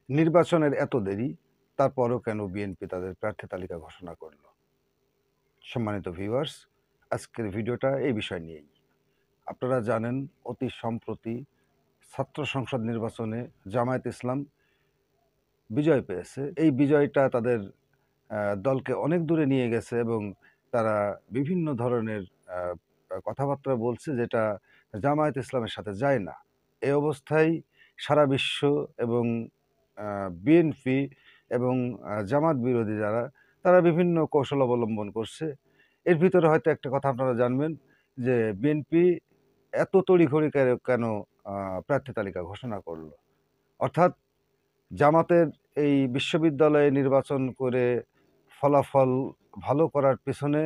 নির্বাচনের এত দেরি, তারপরও কেন বিএনপি তাদের প্রার্থী তালিকা ঘোষণা করল? সম্মানিত ভিউয়ার্স, আজকের ভিডিওটা এই বিষয় নিয়েই। আপনারা জানেন অতি সম্প্রতি ছাত্র সংসদ নির্বাচনে জামায়াত ইসলাম বিজয় পেয়েছে। এই বিজয়টা তাদের দলকে অনেক দূরে নিয়ে গেছে এবং তারা বিভিন্ন ধরনের আ কথাবার্তা বলছে যেটা জামায়াত ইসলামের সাথে যায় না। এই অবস্থায় সারা বিশ্ব এবং আ বিএনপি এবং জামাত বিরোধী যারা, তারা বিভিন্ন কৌশল অবলম্বন করছে। এর ভিতরে হয়তো একটা কথা আপনারা জানবেন যে বিএনপি এত তড়িঘড়ি কেন আ প্রার্থী তালিকা ঘোষণা করল? অর্থাৎ জামাতের এই বিশ্ববিদ্যালয়ে নির্বাচন করে ফলাফল ভালো করার পেছনে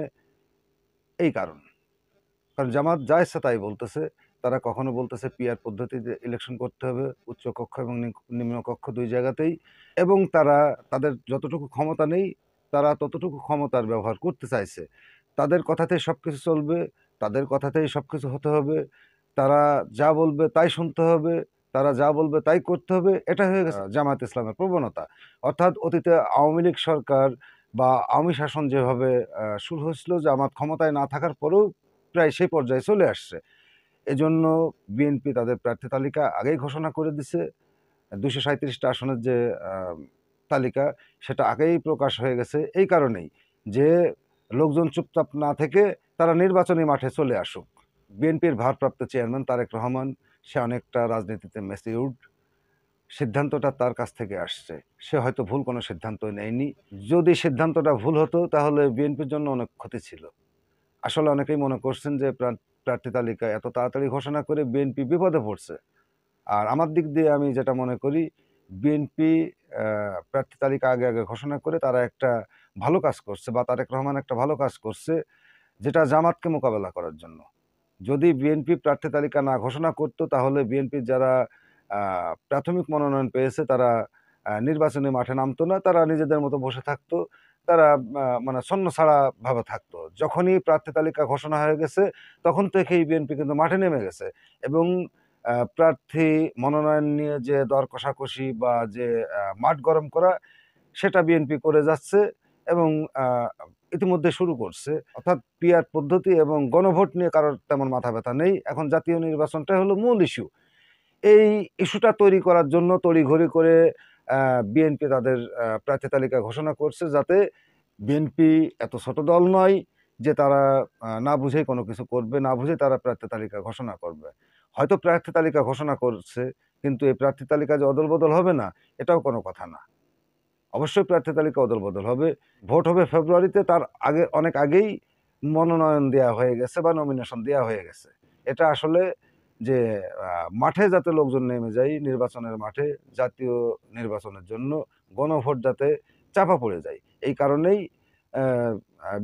এই কারণ। কারণ জামাত যা ইচ্ছা তাই বলতেছে। তারা কখনো বলতেছে পিআর পদ্ধতিতে ইলেকশন করতে হবে উচ্চ কক্ষ এবং নিম্ন কক্ষ ২ জায়গাতেই, এবং তারা তাদের যতটুকু ক্ষমতা নেই, তারা ততটুকু ক্ষমতার ব্যবহার করতে চাইছে। তাদের কথাতেই সবকিছু চলবে, তাদের কথাতেই সবকিছু হতে হবে। তারা যা বলবে তাই শুনতে হবে, তারা যা বলবে তাই করতে হবে। এটা হয়ে গেছে জামায়াত ইসলামের প্রবণতা। অর্থাৎ অতীতে আওয়ামী লীগ সরকার বা আওয়ামী শাসন যেভাবে শুরু হয়েছিল, জামাত ক্ষমতায় না থাকার পরেও প্রায় সেই পর্যায়ে চলে আসছে। এজন্য বিএনপি তাদের প্রার্থী তালিকা আগেই ঘোষণা করে দিছে। ২৩৭ টা আসনের যে আ তালিকা, সেটা আগেই প্রকাশ হয়ে গেছে এই কারণেই যে লোকজন চুপচাপ না থেকে তারা নির্বাচনী মাঠে চলে আসুক। বিএনপির ভারপ্রাপ্ত চেয়ারম্যান তারেক রহমান, সে অনেকটা রাজনীতিতে ম্যাচিউরড। সিদ্ধান্তটা তার কাছ থেকে আসছে। সে হয়তো ভুল কোনো সিদ্ধান্ত নেয়নি। যদি সিদ্ধান্তটা ভুল হতো তাহলে বিএনপির জন্য অনেক ক্ষতি ছিল। আসলে অনেকেই মনে করছেন যে প্রার্থী তালিকা এত তাড়াতাড়ি ঘোষণা করে বিএনপি বিপদে পড়ছে। আর আমার দিক দিয়ে আমি যেটা মনে করি, বিএনপি প্রার্থী তালিকা আগে ঘোষণা করে তারা একটা ভালো কাজ করছে, বা তারেক রহমান একটা ভালো কাজ করছে, যেটা জামাতকে মোকাবেলা করার জন্য। যদি বিএনপি প্রার্থী তালিকা না ঘোষণা করত তাহলে বিএনপির যারা আ প্রাথমিক মনোনয়ন পেয়েছে তারা নির্বাচনী মাঠে নামতো না। তারা নিজেদের মতো বসে থাকতো। তারা মানে ছন্নছাড়া ভাবে থাকতো। যখনই প্রার্থী তালিকা ঘোষণা হয়ে গেছে তখন থেকেই বিএনপি কিন্তু মাঠে নেমে গেছে, এবং প্রার্থী মনোনয়ন নিয়ে যে দর কষাকষি বা যে মাঠ গরম করা, সেটা বিএনপি করে যাচ্ছে এবং আ ইতিমধ্যে শুরু করছে। অর্থাৎ পিআর পদ্ধতি এবং গণভোট নিয়ে কারোর তেমন মাথা ব্যথা নেই। এখন জাতীয় নির্বাচনটাই হলো মূল ইস্যু। এই ইস্যুটা তৈরি করার জন্য তড়িঘড়ি করে আ বিএনপি তাদের প্রার্থী তালিকা ঘোষণা করছে, যাতে বিএনপি এত ছোট দল নয় যে তারা না বুঝেই কোনো কিছু করবে, না বুঝেই তারা প্রার্থী তালিকা ঘোষণা করবে। হয়তো প্রার্থী তালিকা ঘোষণা করছে, কিন্তু এই প্রার্থী তালিকা যে অদল-বদল হবে না, এটাও কোনো কথা না। অবশ্যই প্রার্থী তালিকা অদল-বদল হবে। ভোট হবে ফেব্রুয়ারিতে, তার আগে অনেক আগেই মনোনয়ন দেয়া হয়ে গেছে বা নমিনেশন দেয়া হয়ে গেছে। এটা আসলে যে আ মাঠে যাতে লোকজন নেমে যায় নির্বাচনের মাঠে, জাতীয় নির্বাচনের জন্য গণভোট যাতে চাপা পড়ে যায়। এই কারণেই অ্যা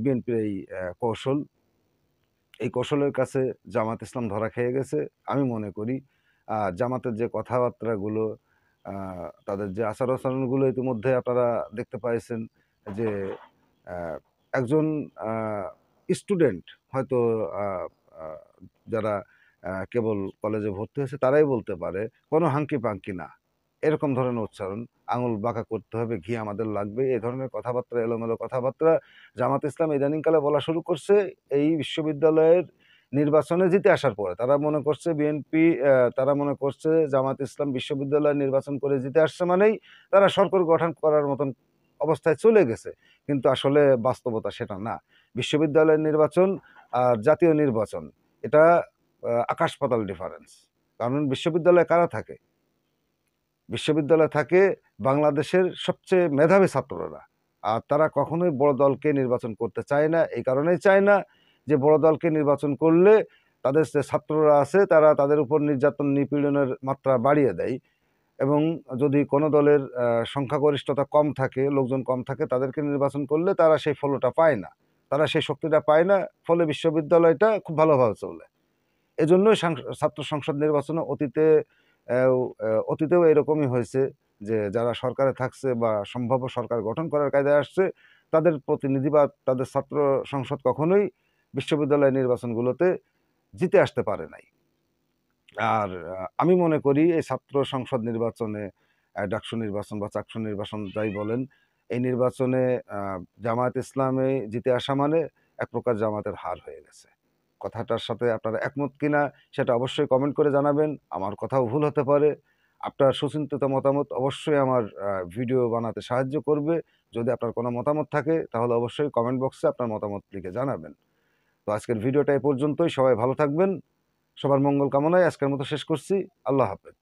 বিএনপির এই কৌশল। এই কৌশলের কাছে জামাত ইসলাম ধরা খেয়ে গেছে আমি মনে করি। জামাতের যে কথাবার্তাগুলো, আ তাদের যে আচার-আচরণগুলো ইতিমধ্যে আপনারা দেখতে পাইছেন যে আ একজন আ স্টুডেন্ট হয়তো আ আ যারা কেবল কলেজে ভর্তি হয়েছে তারাই বলতে পারে, "কোনো হাঙ্কি-পাঙ্কি না।" এরকম ধরনের উচ্চারণ। আঙুল বাঁকা করতে হবে, ঘি আমাদের লাগবে। এ ধরনের কথাবার্তা, এলোমেলো কথাবার্তা জামাত ইসলাম ইদানিংকালে বলা শুরু করছে এই বিশ্ববিদ্যালয়ের নির্বাচনে জিতে আসার পরে। তারা মনে করছে বিএনপি, তারা মনে করছে জামাত ইসলাম বিশ্ববিদ্যালয় নির্বাচন করে জিতে আসছে মানেই তারা সরকার গঠন করার মতন অবস্থায় চলে গেছে। কিন্তু আসলে বাস্তবতা সেটা না। বিশ্ববিদ্যালয়ের নির্বাচন আর জাতীয় নির্বাচন, এটা আকাশ-পাতাল ডিফারেন্স। কারণ বিশ্ববিদ্যালয়ে কারা থাকে? বিশ্ববিদ্যালয়ে থাকে বাংলাদেশের সবচেয়ে মেধাবী ছাত্ররা। আর তারা কখনোই বড় দলকে নির্বাচন করতে চায় না। এই কারণেই চায় না যে বড় দলকে নির্বাচন করলে তাদের যে ছাত্ররা আছে তারা তাদের উপর নির্যাতন নিপীড়নের মাত্রা বাড়িয়ে দেয়, এবং যদি কোনো দলের সংখ্যাগরিষ্ঠতা কম থাকে, লোকজন কম থাকে, তাদেরকে নির্বাচন করলে তারা সেই ফলটা পায় না। তারা সেই শক্তিটা পায় না। ফলে বিশ্ববিদ্যালয়টা খুব ভালোভাবে চলে। এজন্যই ছাত্র সংসদ নির্বাচনে অতীতেও এরকমই হয়েছে যে যারা সরকারে থাকছে বা সম্ভাব্য সরকার গঠন করার কায়দায় আসছে, তাদের প্রতিনিধি বা তাদের ছাত্র সংসদ কখনোই বিশ্ববিদ্যালয় নির্বাচনগুলোতে জিতে আসতে পারে নাই। আর আমি মনে করি এই ছাত্র সংসদ নির্বাচনে ডাকসু নির্বাচন বা চাকসু নির্বাচন যাই বলেন, এই নির্বাচনে জামায়াত ইসলামে জিতে আসা মানে এক প্রকার জামাতের হার হয়ে গেছে। কথাটার সাথে আপনারা একমত কিনা সেটা অবশ্যই কমেন্ট করে জানাবেন। আমার কথাও ভুল হতে পারে। আপনার সুচিন্তিত মতামত অবশ্যই আমার ভিডিও বানাতে সাহায্য করবে। যদি আপনার কোনো মতামত থাকে তাহলে অবশ্যই কমেন্ট বক্সে আপনার মতামত লিখে জানাবেন। তো আজকের ভিডিওটা এ পর্যন্তই। সবাই ভালো থাকবেন। সবার মঙ্গল কামনায় আজকের মতো শেষ করছি। আল্লাহ হাফেজ।